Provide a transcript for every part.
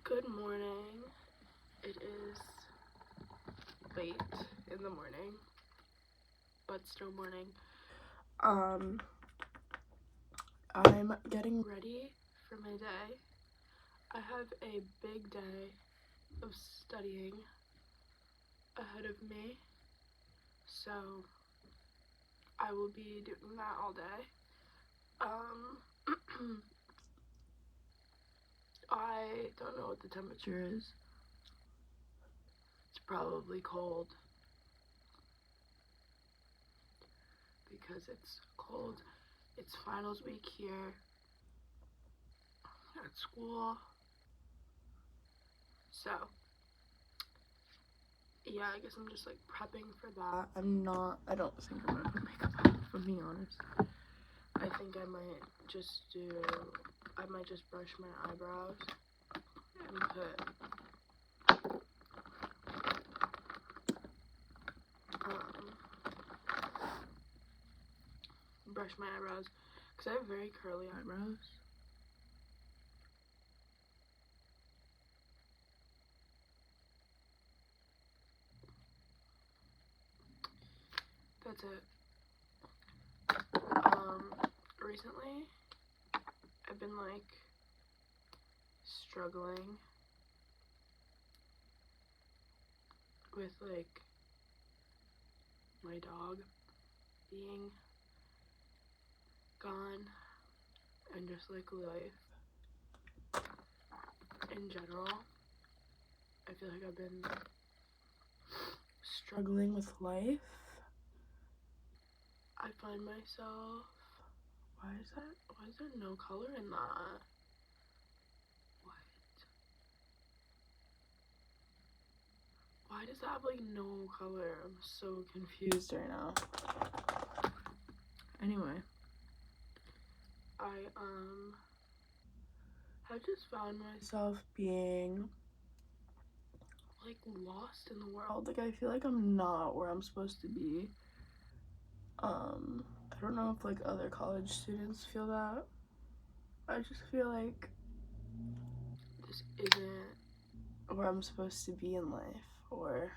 Good morning. It is late in the morning, but still morning. I'm getting ready for my day. I have a big day of studying ahead of me, so I will be doing that all day. I don't know what the temperature is. It's probably cold because it's cold. It's finals week here at school. So, yeah, I guess I'm just like prepping for that. I don't think I'm gonna put makeup on, if I'm being honest. I think I might just brush my eyebrows and brush my eyebrows because I have very curly eyebrows. That's it. Recently, I've been like struggling with like my dog being gone and just like life in general. I feel like I've been struggling with life. I find myself, why is there no color in that? Why does that have like no color? I'm so confused right now. Anyway, I have just found myself being like lost in the world. Like I feel like I'm not where I'm supposed to be. I don't know if like other college students feel that. I just feel like this isn't where I'm supposed to be in life, or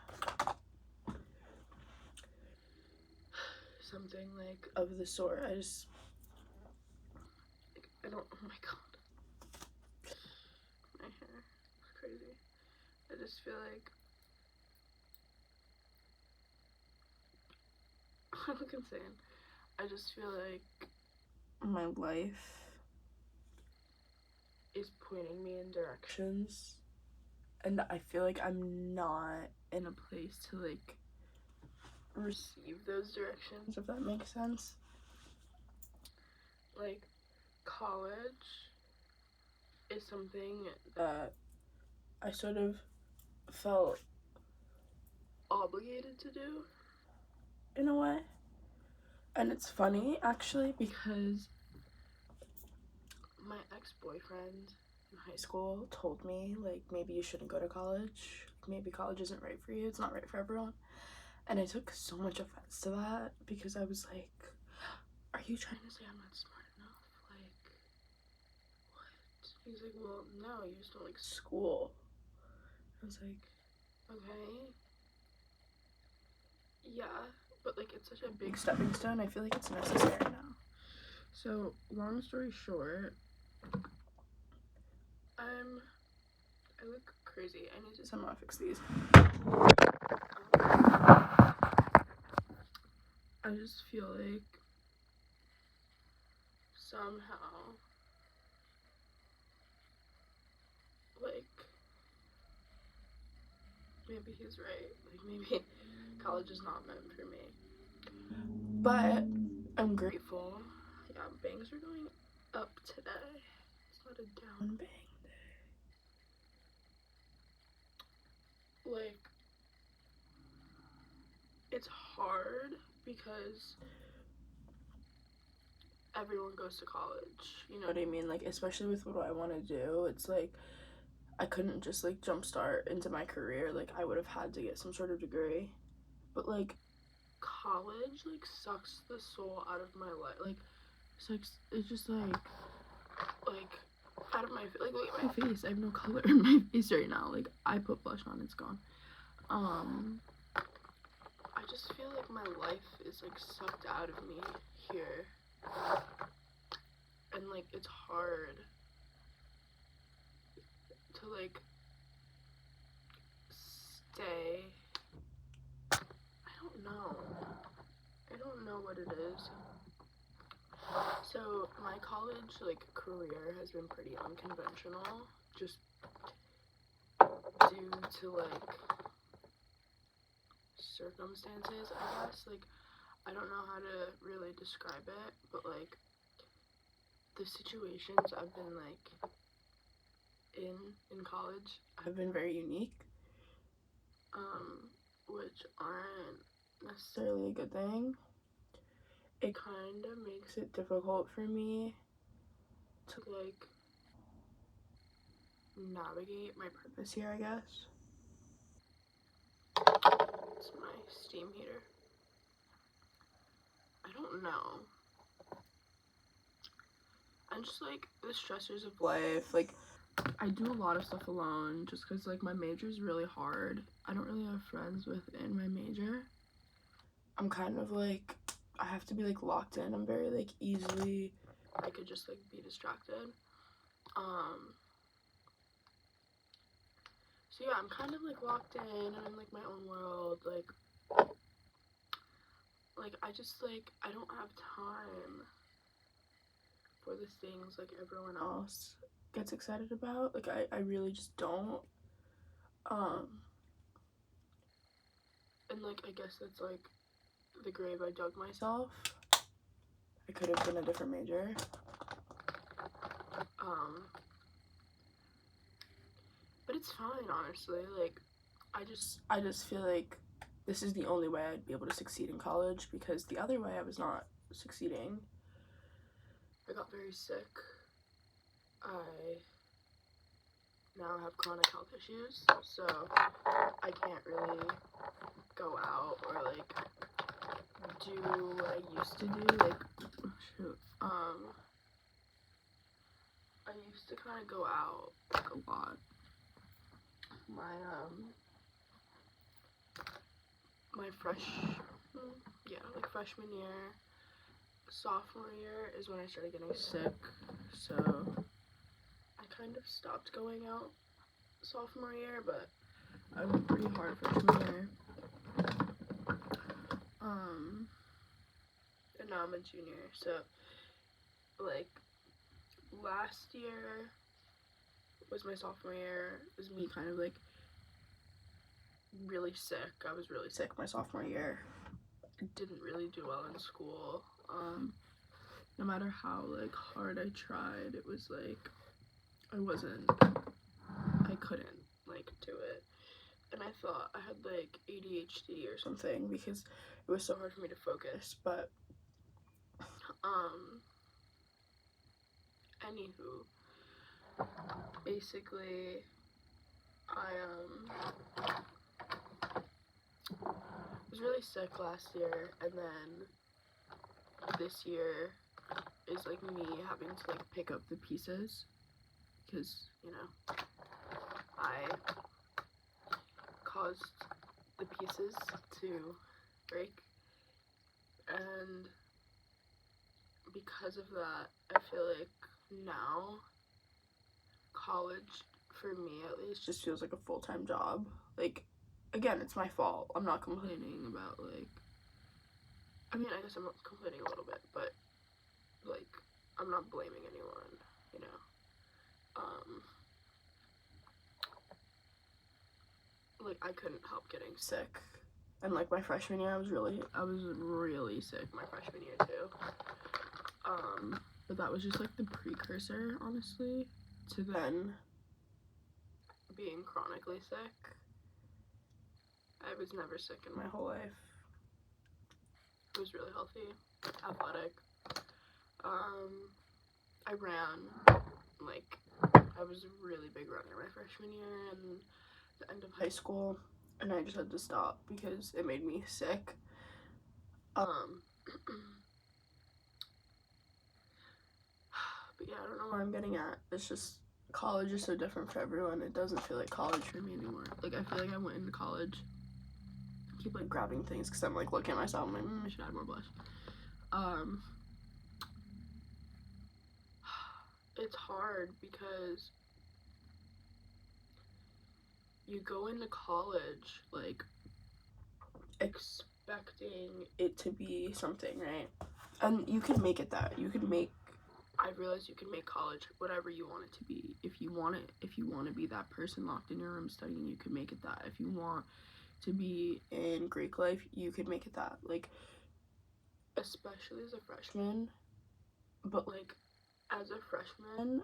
something like of the sort. I don't, oh my god, my hair is crazy. I just feel like I look insane. I just feel like my life is pointing me in directions, and I feel like I'm not in a place to like receive those directions, if that makes sense. Like college is something that I sort of felt obligated to do in a way. And it's funny actually because my ex-boyfriend in high school told me like maybe you shouldn't go to college, maybe college isn't right for you, it's not right for everyone. And I took so much offense to that because I was like, are you trying to say I'm not smart enough? Like, what? He's like, well, no, you just don't like school. I was like, okay, yeah, but like it's such a big stepping stone. I feel like it's necessary now. So long story short, I look crazy. I need to somehow fix these. I just feel like somehow like maybe he's right. Like maybe college is not meant for me. But I'm grateful. Yeah, bangs are going up today. It's not a down bang day. Like, it's hard because everyone goes to college. You know what I mean? Like, especially with what I want to do, it's like I couldn't just like jumpstart into my career. Like, I would have had to get some sort of degree. But like, college like sucks the soul out of my life. Like, sucks. It's just like out of my, like, look at my face. I have no color in my face right now. Like, I put blush on, it's gone. I just feel like my life is, like, sucked out of me here. And, like, it's hard to, like, stay. I don't know. I don't know what it is. So, my college, like, career has been pretty unconventional, just due to, like, circumstances, I guess. Like, I don't know how to really describe it, but, like, the situations I've been, like, in college have been very unique, which aren't necessarily a good thing. It kind of makes it difficult for me to, like, navigate my purpose here, I guess. It's my steam heater. I don't know. And just, like, the stressors of life, like, I do a lot of stuff alone just because, like, my major is really hard. I don't really have friends within my major. I'm kind of, like, I have to be, like, locked in. I'm very, like, easily, I could just, like, be distracted. So, yeah, I'm kind of, like, locked in and in, like, my own world. Like, I just, like, I don't have time for the things, like, everyone else gets excited about. Like, I really just don't. And, like, I guess that's, like, the grave I dug myself. I could have been a different major. But it's fine, honestly. Like, I just feel like this is the only way I'd be able to succeed in college, because the other way I was not succeeding. I got very sick. I now have chronic health issues, so I can't really go out or, like, do what I used to do. Like, I used to kind of go out, like, a lot. My freshman year, sophomore year is when I started getting sick, so I kind of stopped going out sophomore year, but I went pretty hard freshman year. And now I'm a junior, so, like, last year was my sophomore year. It was me kind of, like, really sick. I was really sick my sophomore year. I didn't really do well in school. No matter how, like, hard I tried, it was, like, I couldn't, like, do it. And I thought I had, like, ADHD or something, because it was so hard for me to focus. But, anywho, basically, I was really sick last year, and then this year is, like, me having to, like, pick up the pieces, because, you know, I caused the pieces to break, and because of that, I feel like now college, for me at least, just feels like a full-time job. Like, again, it's my fault. I'm not complaining about, like, I mean, I guess I'm complaining a little bit, but, like, I'm not blaming anyone, you know. Like, I couldn't help getting sick. And, like, my freshman year, I was really sick my freshman year, too. But that was just, like, the precursor, honestly, to then being chronically sick. I was never sick in my whole life. I was really healthy, athletic. I ran, like, I was a really big runner my freshman year and the end of high school, and I just had to stop because it made me sick. But yeah, I don't know where I'm getting at. It's just college is so different for everyone. It doesn't feel like college for me anymore. Like, I feel like I went into college. I keep like grabbing things because I'm like looking at myself. I'm like, I should add more blush. It's hard because you go into college like expecting it to be something, right? And you can make it that. I realize you can make college whatever you want it to be. If you want to be that person locked in your room studying, you can make it that. If you want to be in Greek life, you could make it that. Like, especially as a freshman. But like, as a freshman,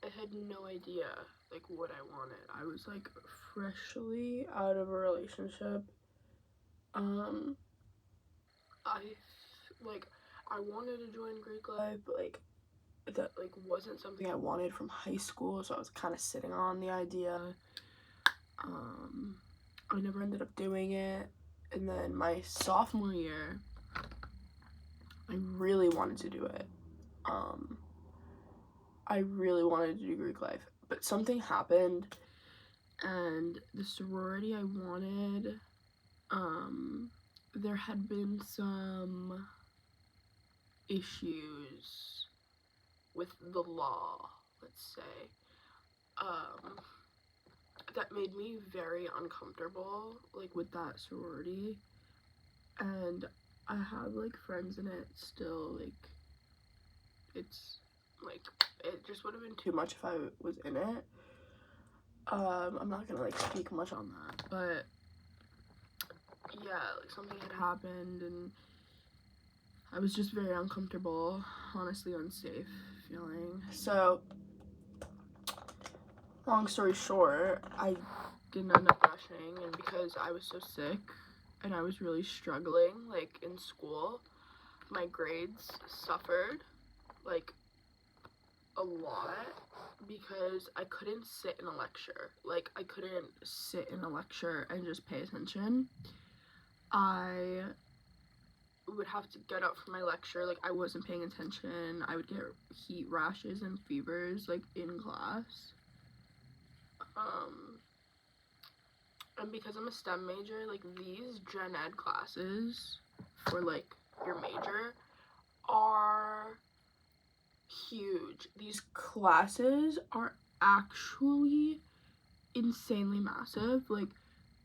I had no idea like what I wanted. I was like freshly out of a relationship. I wanted to join Greek life, but like that like wasn't something I wanted from high school, so I was kind of sitting on the idea. I never ended up doing it. And then my sophomore year, I really wanted to do it. I really wanted to do Greek life, but something happened, and the sorority I wanted, there had been some issues with the law, let's say, that made me very uncomfortable, like, with that sorority, and I have, like, friends in it still, like, it's, like, it just would have been too much if I was in it. I'm not gonna, like, speak much on that, but, yeah, like, something had happened, and I was just very uncomfortable, honestly unsafe feeling. So, long story short, I didn't end up rushing, and because I was so sick, and I was really struggling, like, in school, my grades suffered, like, a lot, because I couldn't sit in a lecture. Like, I couldn't sit in a lecture and just pay attention. I would have to get up for my lecture, like, I wasn't paying attention. I would get heat rashes and fevers, like, in class. And because I'm a STEM major, like, these gen ed classes for, like, your major are huge. These classes are actually insanely massive. Like,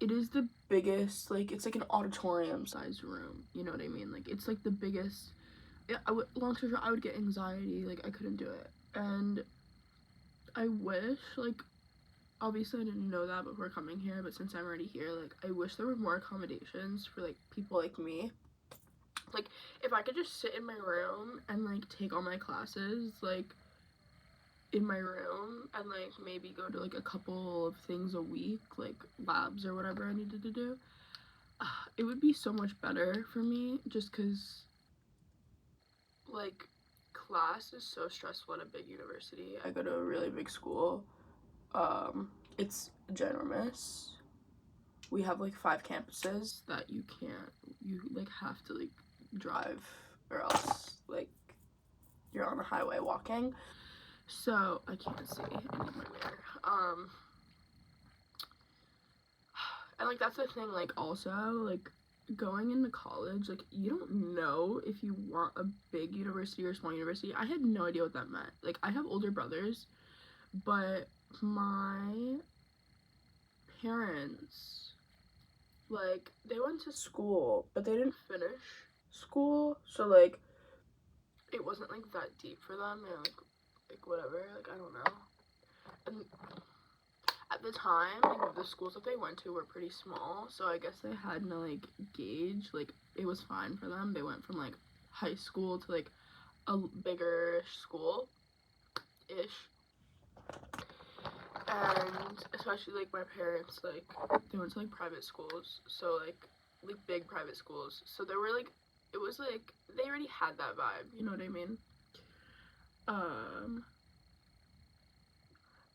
it is the biggest, like, it's like an auditorium sized room, you know what I mean? Like, it's like the biggest. Long story short, I would get anxiety, like, I couldn't do it. And I wish, like, obviously I didn't know that before coming here, but since I'm already here, like, I wish there were more accommodations for, like, people like me. Like, if I could just sit in my room and, like, take all my classes, like, in my room, and, like, maybe go to, like, a couple of things a week, like, labs or whatever I needed to do, it would be so much better for me, just because, like, class is so stressful at a big university. I go to a really big school. It's ginormous. We have, like, 5 campuses that you like, have to, like, drive, or else, like, you're on the highway walking. So, I can't see. I need my mirror. And, like, that's the thing, like, also, like, going into college, like, you don't know if you want a big university or a small university. I had no idea what that meant. Like, I have older brothers, but my parents, like, they went to school, but they didn't finish school, so, like, it wasn't, like, that deep for them, and, like, whatever, like, I don't know. And at the time, like, the schools that they went to were pretty small, so I guess they had to, like, gauge, like, it was fine for them. They went from, like, high school to, like, a bigger school-ish. And especially, like, my parents, like, they went to, like, private schools, so, like, big private schools. So they were, like, it was, like, they already had that vibe, you know what I mean?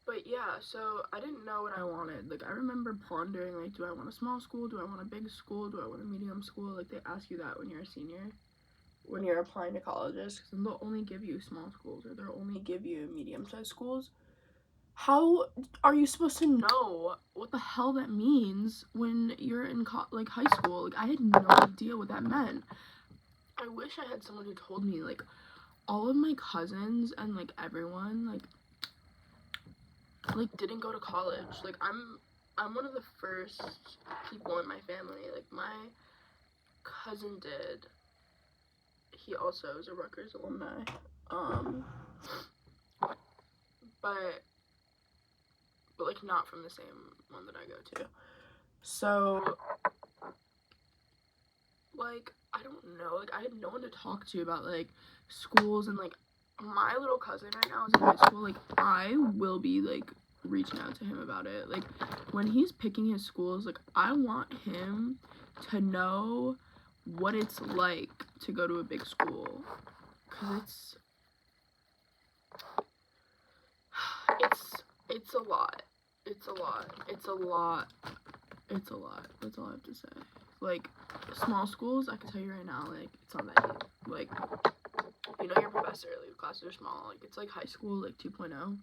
But yeah, so I didn't know what I wanted. Like, I remember pondering, like, do I want a small school? Do I want a big school? Do I want a medium school? Like, they ask you that when you're a senior. when you're applying to colleges, because they'll only give you small schools or they'll only give you medium-sized schools. How are you supposed to know what the hell that means when you're in like high school? Like, I had no idea what that meant. I wish I had someone who told me. Like, all of my cousins and like everyone like didn't go to college. Like, I'm one of the first people in my family. Like, my cousin did. He also is a Rutgers alumni. But like not from the same one that I go to. So like, I don't know, like I had no one to talk to about like schools, and like my little cousin right now is in high school. Like, I will be like reaching out to him about it. Like, when he's picking his schools, like I want him to know what it's like to go to a big school, because it's a lot. It's a lot. That's all I have to say. Like, small schools, I can tell you right now, like, it's not that easy. Like, you know your professor, like, classes are small. Like, it's like high school, like, 2.0.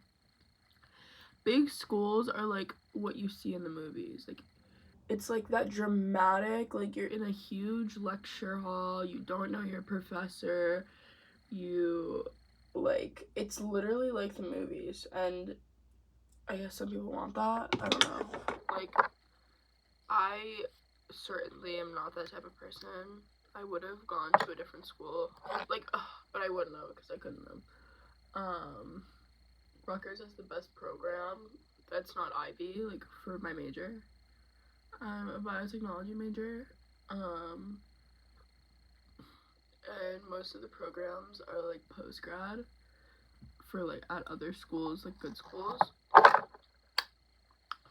Big schools are, like, what you see in the movies. Like, it's, like, that dramatic, like, you're in a huge lecture hall, you don't know your professor, like, it's literally like the movies, and I guess some people want that. I don't know. Like, I certainly am not that type of person. I would have gone to a different school. Like, but I wouldn't have because I couldn't have. Rutgers has the best program that's not Ivy, like, for my major. I'm a biotechnology major. And most of the programs are, like, post-grad for, like, at other schools, like, good schools.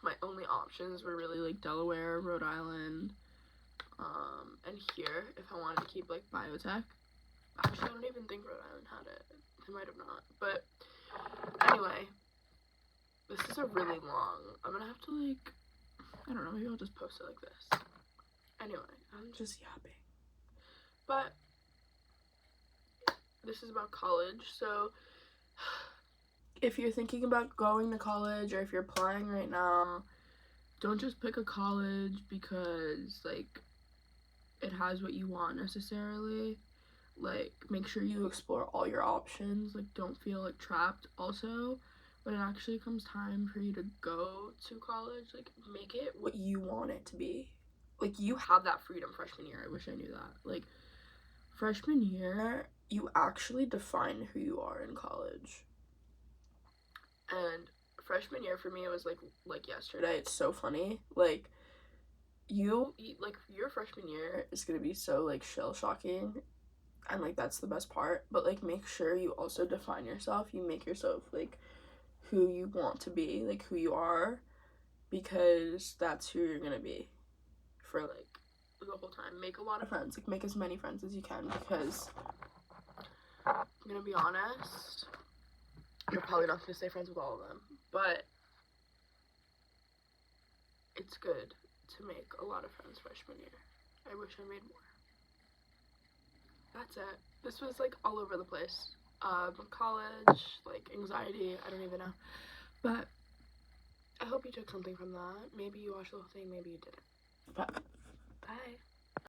My only options were really, like, Delaware, Rhode Island, and here, if I wanted to keep, like, biotech. Actually, I don't even think Rhode Island had it. They might have not. But, anyway, this is a really long, I'm gonna have to, like, I don't know, maybe I'll just post it like this. Anyway, I'm just yapping. But, this is about college, so if you're thinking about going to college, or if you're applying right now, don't just pick a college because, like, it has what you want necessarily. Like, make sure you explore all your options. Like, don't feel, like, trapped. Also, when it actually comes time for you to go to college, like, make it what you want it to be. Like, you have that freedom freshman year. I wish I knew that. Like, freshman year, you actually define who you are in college. And freshman year for me, it was like yesterday. It's so funny. Like, your freshman year is gonna be so, like, shell-shocking, and, like, that's the best part. But, like, make sure you also define yourself. You make yourself, like, who you want to be, like, who you are, because that's who you're gonna be for, like, the whole time. Make a lot of friends. Like, make as many friends as you can, because I'm gonna be honest, you're probably not gonna stay friends with all of them, but it's good to make a lot of friends freshman year. I wish I made more. That's it. This was, like, all over the place. College, like, anxiety, I don't even know. But I hope you took something from that. Maybe you watched the whole thing, maybe you didn't. But bye.